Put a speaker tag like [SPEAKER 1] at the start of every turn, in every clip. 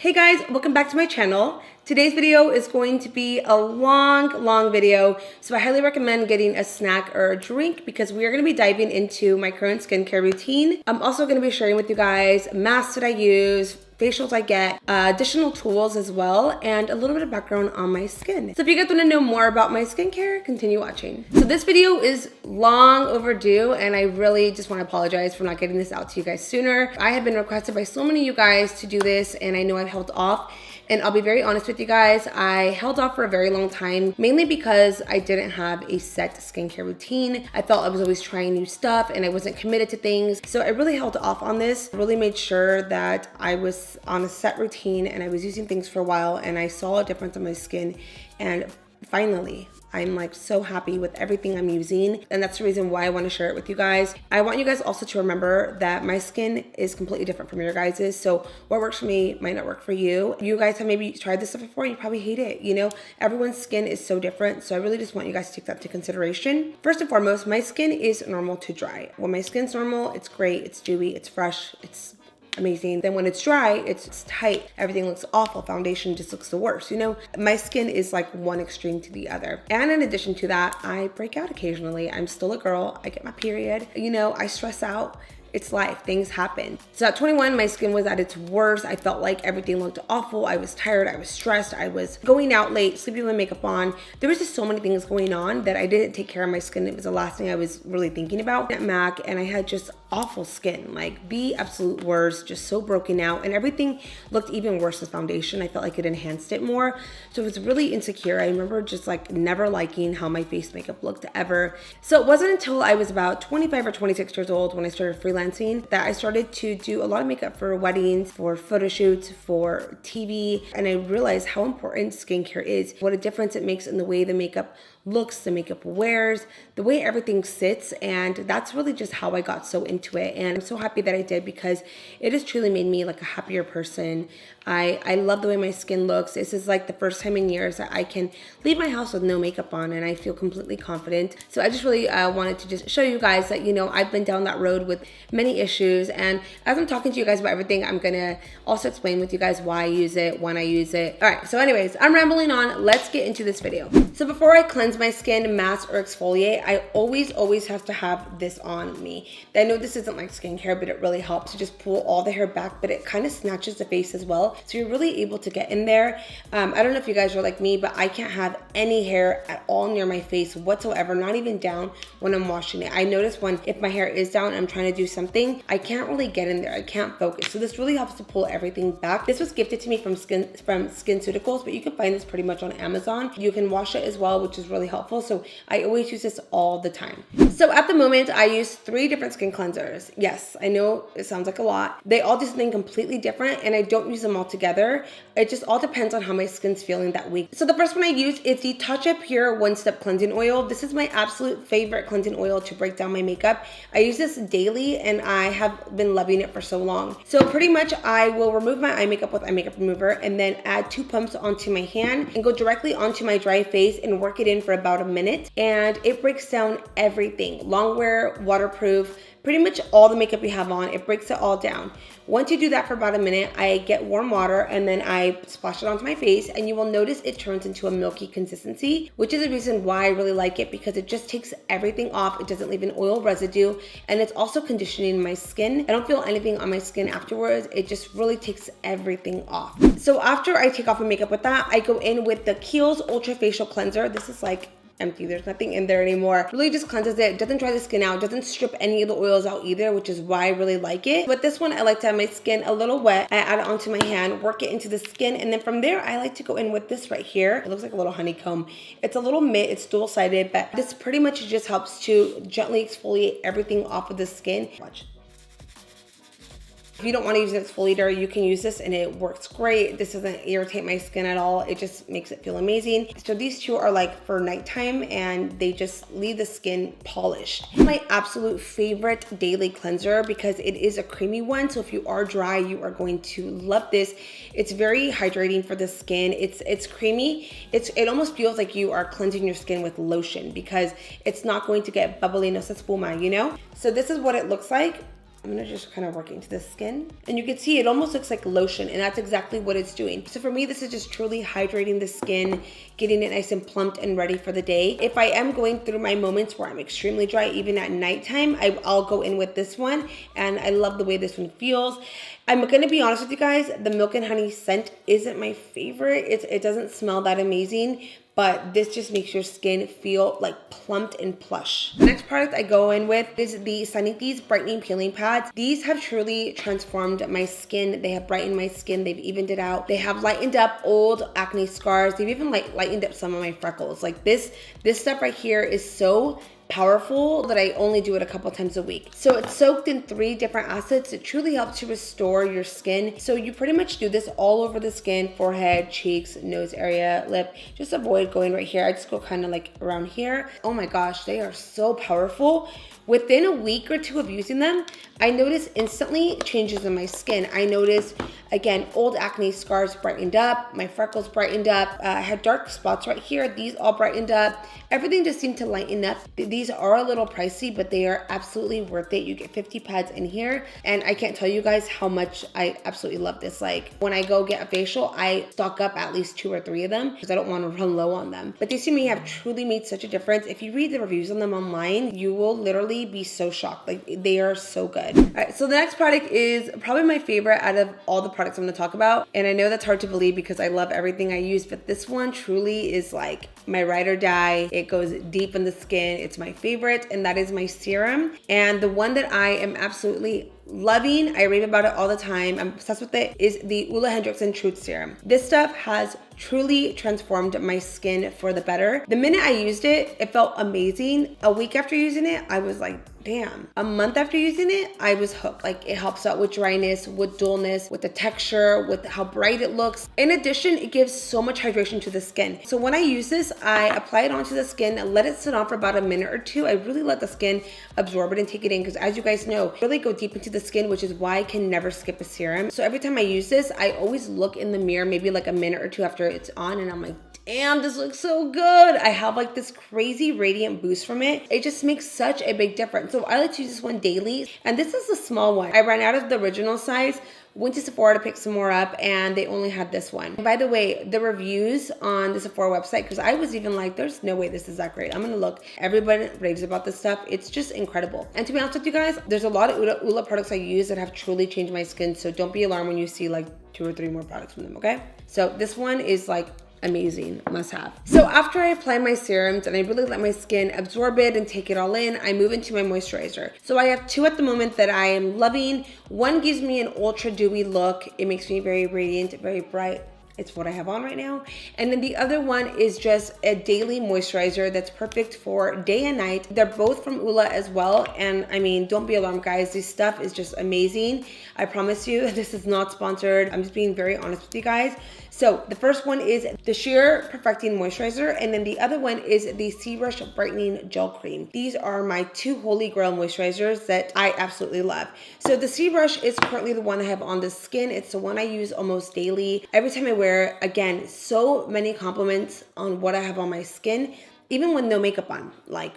[SPEAKER 1] Hey guys, welcome back to my channel. Today's video is going to be a long video, so I highly recommend getting a snack or a drink because we are going to be diving into my current skincare routine. I'm also going to be sharing with you guys masks that I use, facials I get, additional tools as well, and a little bit of background on my skin. So if you guys want to know more about my skincare, continue watching. So this video is long overdue, and I really just want to apologize for not getting this out to you guys sooner. I have been requested by so many of you guys to do this, and I know I've held off. And I'll be very honest with you guys, I held off for a very long time, mainly because I didn't have a set skincare routine. I felt I was always trying new stuff and I wasn't committed to things. So I really held off on this, really made sure that I was on a set routine and I was using things for a while and I saw a difference on my skin. And finally, I'm like so happy with everything I'm using, and that's the reason why I want to share it with you guys. I want you guys also to remember that my skin is completely different from your guys's, so what works for me might not work for you. You guys have maybe tried this stuff before and you probably hate it, you know? Everyone's skin is so different, so I really just want you guys to take that into consideration. First and foremost, my skin is normal to dry. When my skin's normal, it's great, it's dewy, it's fresh, it's amazing. Then when it's dry, it's tight, everything looks awful, foundation just looks the worst, you know? My skin is like one extreme to the other. And in addition to that, I break out occasionally. I'm still a girl, I get my period, you know, I stress out. It's life, things happen. So at 21, my skin was at its worst. I felt like everything looked awful. I was tired, I was stressed, I was going out late, sleeping with my makeup on. There was just so many things going on that I didn't take care of my skin. It was the last thing I was really thinking about at MAC, and I had just awful skin, like the absolute worst, just so broken out, and everything looked even worse as foundation. I felt like it enhanced it more. So it was really insecure. I remember just like never liking how my face makeup looked ever. So it wasn't until I was about 25 or 26 years old when I started freelancing that I started to do a lot of makeup for weddings, for photo shoots, for TV, and I realized how important skincare is, what a difference it makes in the way the makeup looks, the makeup wears, the way everything sits, and that's really just how I got so into it. And I'm so happy that I did because it has truly made me like a happier person. I love the way my skin looks. This is like the first time in years that I can leave my house with no makeup on and I feel completely confident. So I just really wanted to just show you guys that, you know, I've been down that road with many issues, and as I'm talking to you guys about everything, I'm gonna also explain with you guys why I use it, when I use it. All right, so anyways, I'm rambling on. Let's get into this video. So before I cleanse my skin, mask or exfoliate, I always have to have this on me. I know this isn't like skincare, but it really helps to just pull all the hair back, but it kind of snatches the face as well. So you're really able to get in there. I don't know if you guys are like me, but I can't have any hair at all near my face whatsoever, not even down when I'm washing it. I notice when, if my hair is down, I'm trying to do something, I can't really get in there. I can't focus. So this really helps to pull everything back. This was gifted to me from SkinCeuticals, but you can find this pretty much on Amazon. You can wash it as well, which is really helpful. So I always use this all the time. So at the moment, I use 3 different skin cleansers. Yes, I know it sounds like a lot. They all do something completely different, and I don't use them all together. It just all depends on how my skin's feeling that week. So the first one I use is the Tatcha Pure One Step Cleansing Oil. This is my absolute favorite cleansing oil to break down my makeup. I use this daily and I have been loving it for so long. So pretty much I will remove my eye makeup with eye makeup remover and then add 2 pumps onto my hand and go directly onto my dry face and work it in for about a minute. And it breaks down everything. Long wear, waterproof, pretty much all the makeup you have on, it breaks it all down. Once you do that for about a minute, I get warm water and then I splash it onto my face, and you will notice it turns into a milky consistency, which is the reason why I really like it, because it just takes everything off. It doesn't leave an oil residue, and it's also conditioning my skin. I don't feel anything on my skin afterwards. It just really takes everything off. So after I take off my makeup with that, I go in with the Kiehl's Ultra Facial Cleanser. This is like empty, there's nothing in there anymore. Really just cleanses it, doesn't dry the skin out, doesn't strip any of the oils out either, which is why I really like it. With this one, I like to have my skin a little wet. I add it onto my hand, work it into the skin, and then from there, I like to go in with this right here. It looks like a little honeycomb. It's a little mitt, it's dual-sided, but this pretty much just helps to gently exfoliate everything off of the skin. Watch. If you don't want to use an exfoliator, you can use this and it works great. This doesn't irritate my skin at all. It just makes it feel amazing. So these 2 are like for nighttime and they just leave the skin polished. My absolute favorite daily cleanser because it is a creamy one. So if you are dry, you are going to love this. It's very hydrating for the skin. It's creamy. It almost feels like you are cleansing your skin with lotion because it's not going to get bubbly, no se espuma, you know? So this is what it looks like. I'm gonna just kind of work into the skin. And you can see it almost looks like lotion, and that's exactly what it's doing. So for me, this is just truly hydrating the skin, getting it nice and plumped and ready for the day. If I am going through my moments where I'm extremely dry, even at nighttime, I'll go in with this one, and I love the way this one feels. I'm gonna be honest with you guys, the milk and honey scent isn't my favorite. It doesn't smell that amazing, but this just makes your skin feel like plumped and plush. The next product I go in with is the Sunny's Brightening Peeling Pads. These have truly transformed my skin. They have brightened my skin. They've evened it out. They have lightened up old acne scars. They've even lightened up some of my freckles. Like this stuff right here is so powerful that I only do it a couple times a week. So it's soaked in 3 different acids. It truly helps to restore your skin. So you pretty much do this all over the skin, forehead, cheeks, nose area, lip. Just avoid going right here. I just go kind of like around here. Oh my gosh, they are so powerful. Within a week or 2 of using them, I notice instantly changes in my skin. I notice, again, old acne scars brightened up, my freckles brightened up, I had dark spots right here, these all brightened up. Everything just seemed to lighten up. These are a little pricey, but they are absolutely worth it. You get 50 pads in here, and I can't tell you guys how much I absolutely love this. Like, when I go get a facial, I stock up at least 2 or 3 of them because I don't want to run low on them. But these to me have truly made such a difference. If you read the reviews on them online, you will literally be so shocked. Like, they are so good. All right, so the next product is probably my favorite out of all the products I'm going to talk about. And I know that's hard to believe because I love everything I use, but this one truly is like my ride or die. It goes deep in the skin. It's my favorite, and that is my serum. And the one that I am absolutely loving, I rave about it all the time, I'm obsessed with it, is the Ole Henriksen Truth Serum. This stuff has truly transformed my skin for the better. The minute I used it, it felt amazing. A week after using it, I was like, damn. A month after using it, I was hooked. Like, it helps out with dryness, with dullness, with the texture, with how bright it looks. In addition, it gives so much hydration to the skin. So when I use this, I apply it onto the skin, let it sit on for about a minute or 2. I really let the skin absorb it and take it in because, as you guys know, really go deep into the skin, which is why I can never skip a serum. So every time I use this, I always look in the mirror maybe like a minute or 2 after it's on, and I'm like, damn, this looks so good. I have like this crazy radiant boost from it. It just makes such a big difference. So I like to use this one daily, and this is a small one. I ran out of the original size, went to Sephora to pick some more up, and they only had this one. And by the way, the reviews on the Sephora website, because I was even like, there's no way this is that great. I'm gonna look. Everybody raves about this stuff. It's just incredible. And to be honest with you guys, there's a lot of Ula products I use that have truly changed my skin, so don't be alarmed when you see like 2 or 3 more products from them, okay? So this one is like amazing, must have. So after I apply my serums and I really let my skin absorb it and take it all in, I move into my moisturizer. So I have 2 at the moment that I am loving. One gives me an ultra dewy look. It makes me very radiant, very bright. It's what I have on right now. And then the other one is just a daily moisturizer that's perfect for day and night. They're both from Ula as well. And I mean, don't be alarmed, guys. This stuff is just amazing. I promise you, this is not sponsored. I'm just being very honest with you guys. So the first one is the Sheer Perfecting Moisturizer, and then the other one is the Sea Rush Brightening Gel Cream. These are my 2 holy grail moisturizers that I absolutely love. So the Sea Rush is currently the one I have on the skin. It's the one I use almost daily. Every time I wear it, again, so many compliments on what I have on my skin, even with no makeup on. Like,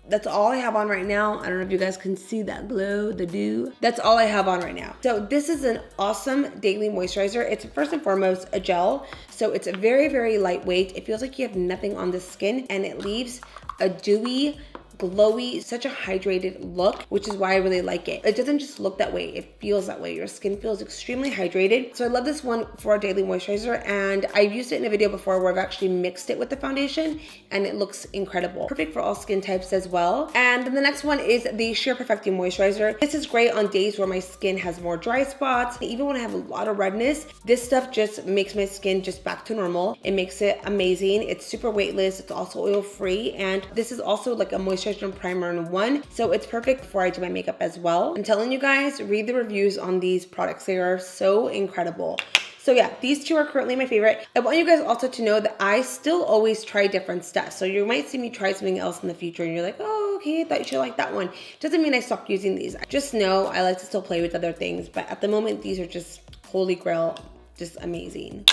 [SPEAKER 1] that's all I have on right now. I don't know if you guys can see that glow, the dew. That's all I have on right now. So this is an awesome daily moisturizer. It's first and foremost a gel. So it's very, very lightweight. It feels like you have nothing on the skin, and it leaves a dewy, glowy, such a hydrated look, which is why I really like it. It doesn't just look that way, it feels that way. Your skin feels extremely hydrated. So I love this one for a daily moisturizer, and I've used it in a video before where I've actually mixed it with the foundation, and it looks incredible. Perfect for all skin types as well. And then the next one is the Sheer Perfecting Moisturizer. This is great on days where my skin has more dry spots. Even when I have a lot of redness, this stuff just makes my skin just back to normal. It makes it amazing. It's super weightless. It's also oil free, and this is also like a moisturizer and primer in one, so it's perfect before I do my makeup as well. I'm telling you guys, read the reviews on these products. They are so incredible. So yeah, these 2 are currently my favorite. I want you guys also to know that I still always try different stuff. So you might see me try something else in the future and you're like, oh, okay, I thought you should like that one. Doesn't mean I stopped using these. Just know I like to still play with other things, but at the moment, these are just holy grail, just amazing.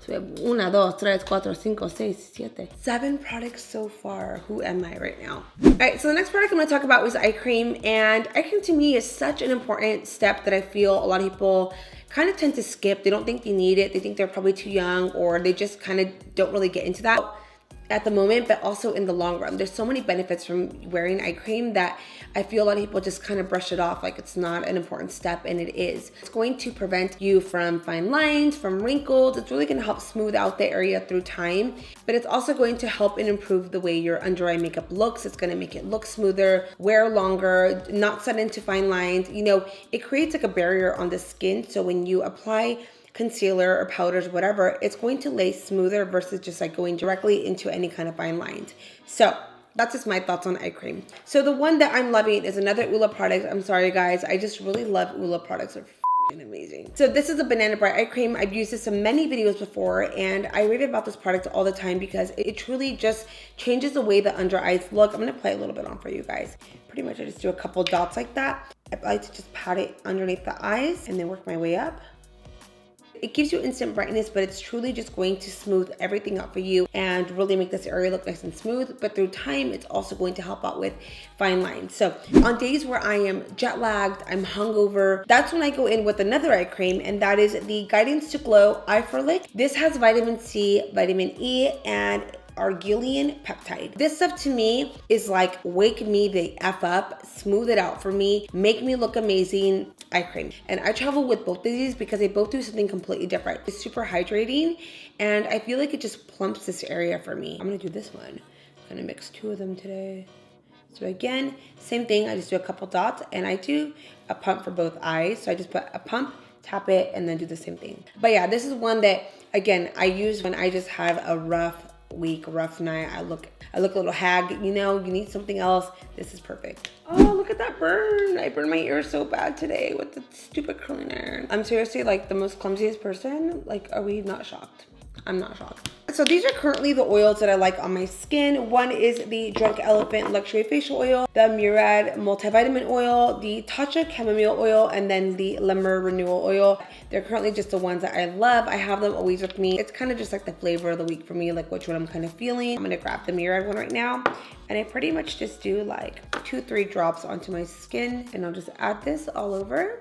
[SPEAKER 1] So we have 1, 2, 3, 4, 5, 6, 7. 7 products so far. Who am I right now? All right, so the next product I'm gonna talk about was eye cream. And eye cream to me is such an important step that I feel a lot of people kind of tend to skip. They don't think they need it. They think they're probably too young, or they just kind of don't really get into that at the moment, but also in the long run. There's so many benefits from wearing eye cream that I feel a lot of people just kind of brush it off like it's not an important step, and it is. It's going to prevent you from fine lines, from wrinkles. It's really gonna help smooth out the area through time, but it's also going to help and improve the way your under eye makeup looks. It's gonna make it look smoother, wear longer, not set into fine lines. You know, it creates like a barrier on the skin, so when you apply concealer or powders, whatever, it's going to lay smoother versus just like going directly into any kind of fine lines. So that's just my thoughts on eye cream. So the one that I'm loving is another Oola product. I'm sorry guys, I just really love Oola products. They're amazing. So this is a Banana Bright eye cream. I've used this in many videos before, and I rave about this product all the time because it truly just changes the way the under eyes look. I'm gonna play a little bit on for you guys. Pretty much I just do a couple dots like that. I like to just pat it underneath the eyes and then work my way up. It gives you instant brightness, but it's truly just going to smooth everything out for you and really make this area look nice and smooth. But through time, it's also going to help out with fine lines. So on days where I am jet lagged, I'm hungover, that's when I go in with another eye cream, and that is the Guidance to Glow Eye for Lick. This has vitamin C, vitamin E, and argillian peptide. This stuff to me is like wake me the F up, smooth it out for me, make me look amazing eye cream. And I travel with both of these because they both do something completely different. It's super hydrating, and I feel like it just plumps this area for me. I'm gonna do this one. I'm gonna mix 2 of them today. So again, same thing, I just do a couple dots, and I do a pump for both eyes. So I just put a pump, tap it, and then do the same thing. But yeah, this is one that, again, I use when I just have a rough week, rough night. I look a little hag, you know, you need something else. This is perfect. Oh, look at that burn. I burned my ear so bad today with the stupid curling iron. I'm seriously like the most clumsiest person. Like, are we not shocked? I'm not shocked. So these are currently the oils that I like on my skin. One is the Drunk Elephant Luxury Facial Oil, the Murad Multivitamin Oil, the Tatcha Chamomile Oil, and then the Lemur Renewal Oil. They're currently just the ones that I love. I have them always with me. It's kind of just like the flavor of the week for me, like which one I'm kind of feeling. I'm gonna grab the Murad one right now, and I pretty much just do like 2-3 drops onto my skin, and I'll just add this all over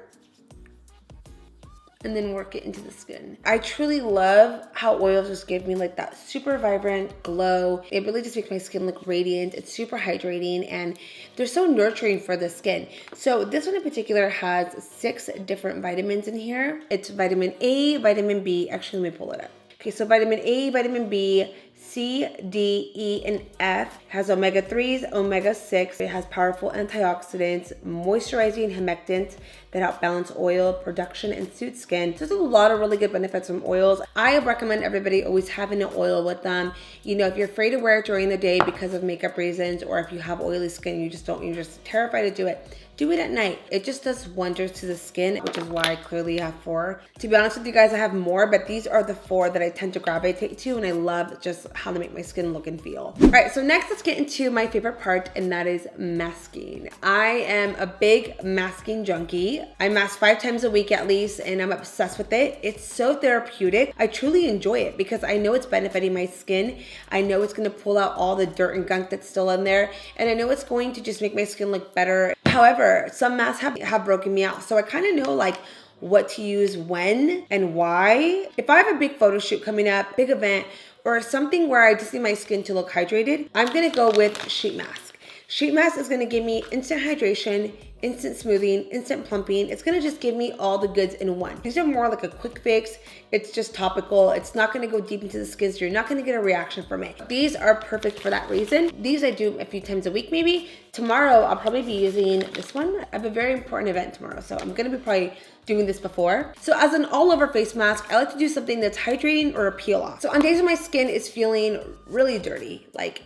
[SPEAKER 1] and then work it into the skin. I truly love how oils just give me like that super vibrant glow. It really just makes my skin look radiant. It's super hydrating, and they're so nurturing for the skin. So this one in particular has 6 different vitamins in here. It's vitamin A, vitamin B. Actually, let me pull it up. Okay, so vitamin A, vitamin B, C, D, E, and F. It has omega-3s, omega-6. It has powerful antioxidants, moisturizing humectants that help balance oil production and soothe skin. So there's a lot of really good benefits from oils. I recommend everybody always having an oil with them. You know, if you're afraid to wear it during the day because of makeup reasons, or if you have oily skin, you're just terrified to do it at night. It just does wonders to the skin, which is why I clearly have 4. To be honest with you guys, I have more, but these are the 4 that I tend to gravitate to, and I love just how they make my skin look and feel. All right, so next let's get into my favorite part, and that is masking. I am a big masking junkie. I mask 5 times a week at least, and I'm obsessed with it. It's so therapeutic. I truly enjoy it because I know it's benefiting my skin. I know it's gonna pull out all the dirt and gunk that's still in there, and I know it's going to just make my skin look better. However, some masks have broken me out, so I kind of know like what to use when and why. If I have a big photo shoot coming up, big event, or something where I just need my skin to look hydrated, I'm gonna go with sheet mask. Sheet mask is gonna give me instant hydration, instant smoothing, instant plumping. It's gonna just give me all the goods in one. These are more like a quick fix. It's just topical. It's not gonna go deep into the skin, so you're not gonna get a reaction from it. These are perfect for that reason. These I do a few times a week maybe. Tomorrow, I'll probably be using this one. I have a very important event tomorrow, so I'm gonna be probably doing this before. So as an all over face mask, I like to do something that's hydrating or a peel off. So on days when my skin is feeling really dirty, like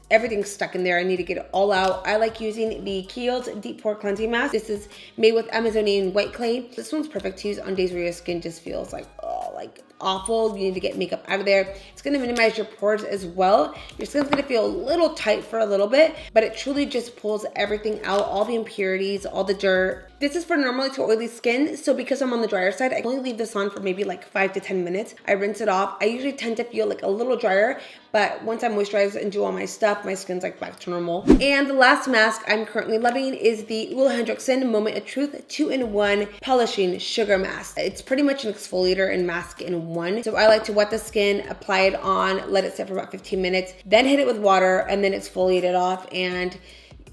[SPEAKER 1] everything's stuck in there, I need to get it all out, I like using the Kiehl's Deep Pore Cleansing Mask. This is made with Amazonian white clay. This one's perfect to use on days where your skin just feels like, oh, like awful. You need to get makeup out of there. It's gonna minimize your pores as well. Your skin's gonna feel a little tight for a little bit, but it truly just pulls everything out, all the impurities, all the dirt. This is for normally to oily skin, so because I'm on the drier side, I only leave this on for maybe like 5 to 10 minutes. I rinse it off. I usually tend to feel like a little drier, but once I moisturize and do all my stuff, my skin's like back to normal. And the last mask I'm currently loving is the Moment of Truth 2-in-1 Polishing Sugar Mask. It's pretty much an exfoliator and mask in one. So I like to wet the skin, apply it on, let it sit for about 15 minutes, then hit it with water, and then exfoliate it off. And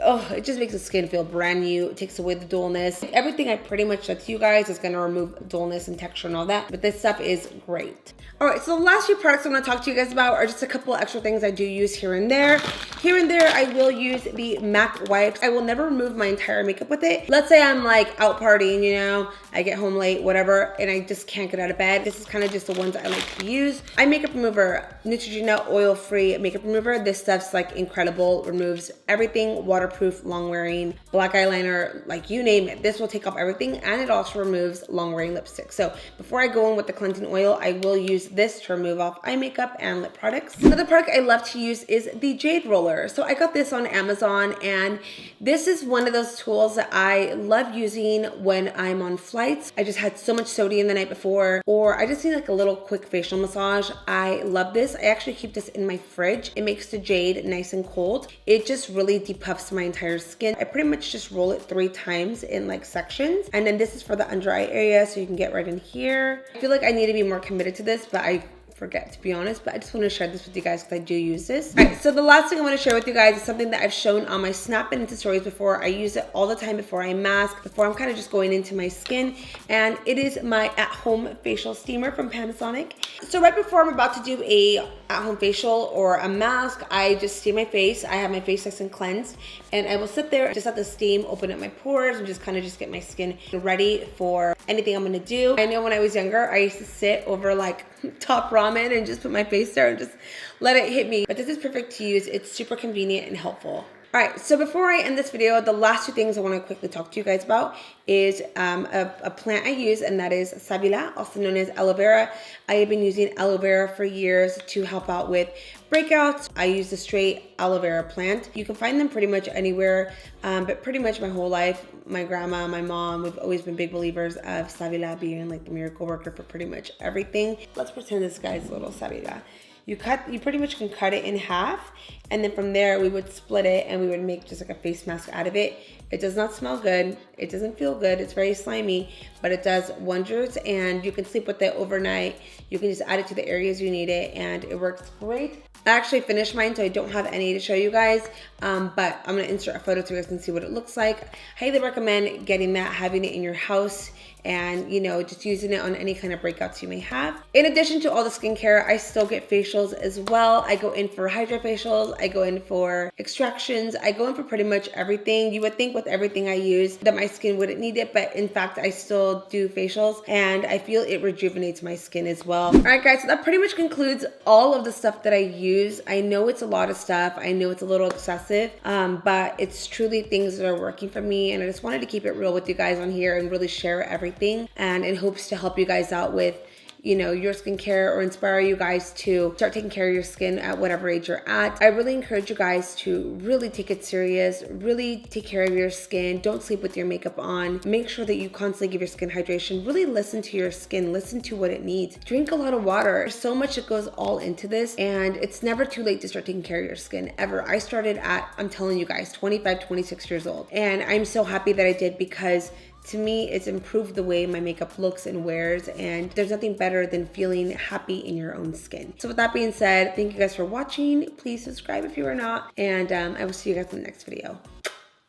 [SPEAKER 1] oh, it just makes the skin feel brand new. It takes away the dullness. Everything I pretty much said to you guys is gonna remove dullness and texture and all that, but this stuff is great. All right, so the last few products I'm gonna talk to you guys about are just a couple of extra things I do use here and there. Here and there, I will use the MAC wipes. I will never remove my entire makeup with it. Let's say I'm like out partying, you know, I get home late, whatever, and I just can't get out of bed. This is kind of just the ones I like to use. Eye makeup remover, Neutrogena oil-free makeup remover. This stuff's like incredible. Removes everything, waterproof, long-wearing, black eyeliner, like you name it. This will take off everything, and it also removes long-wearing lipstick. So before I go in with the cleansing oil, I will use this to remove off eye makeup and lip products. Another product I love to use is the Jade Roller. So I got this on Amazon, and this is one of those tools that I love using when I'm on flights. I just had so much sodium the night before, or I just need like a little quick facial massage. I love this. I actually keep this in my fridge. It makes the jade nice and cold. It just really depuffs my entire skin. I pretty much just roll it 3 times in like sections. And then this is for the under eye area, so you can get right in here. I feel like I need to be more committed to this, but I forget, to be honest, but I just want to share this with you guys because I do use this. All right, so the last thing I want to share with you guys is something that I've shown on my Snap and Insta stories before. I use it all the time before I mask, before I'm kind of just going into my skin, and it is my at-home facial steamer from Panasonic. So right before I'm about to do a at-home facial or a mask, I just steam my face. I have my face nice and cleansed, and I will sit there, just let the steam open up my pores and just kind of just get my skin ready for anything I'm going to do. I know when I was younger, I used to sit over like Top Ramen and just put my face there and just let it hit me. But this is perfect to use. It's super convenient and helpful. All right, so before I end this video, the last 2 things I want to quickly talk to you guys about is a plant I use, and that is Savila, also known as aloe vera. I have been using aloe vera for years to help out with breakouts. I use the straight aloe vera plant. You can find them pretty much anywhere, but pretty much my whole life, my grandma, my mom, we've always been big believers of Savila being like the miracle worker for pretty much everything. Let's pretend this guy's a little Savila. You pretty much can cut it in half, and then from there we would split it and we would make just like a face mask out of it. It does not smell good. It doesn't feel good. It's very slimy, but it does wonders, and you can sleep with it overnight. You can just add it to the areas you need it, and it works great. I actually finished mine, so I don't have any to show you guys, but I'm gonna insert a photo so you guys can see what it looks like. Highly recommend getting that, having it in your house, and you know, just using it on any kind of breakouts you may have. In addition to all the skincare, I still get facials as well. I go in for hydra facials, I go in for extractions, I go in for pretty much everything. You would think with everything I use that my skin wouldn't need it, but in fact I still do facials, and I feel it rejuvenates my skin as well. All right guys, so that pretty much concludes all of the stuff that I use. I know it's a lot of stuff, I know it's a little excessive, but it's truly things that are working for me, and I just wanted to keep it real with you guys on here and really share everything, and in hopes to help you guys out with, you know, your skincare, or inspire you guys to start taking care of your skin at whatever age you're at. I really encourage you guys to really take it serious, really take care of your skin. Don't sleep with your makeup on. Make sure that you constantly give your skin hydration. Really listen to your skin, listen to what it needs. Drink a lot of water. There's so much that goes all into this, and it's never too late to start taking care of your skin, ever. I started at, I'm telling you guys, 25, 26 years old, and I'm so happy that I did, because to me, it's improved the way my makeup looks and wears, and there's nothing better than feeling happy in your own skin. So with that being said, thank you guys for watching. Please subscribe if you are not, and I will see you guys in the next video.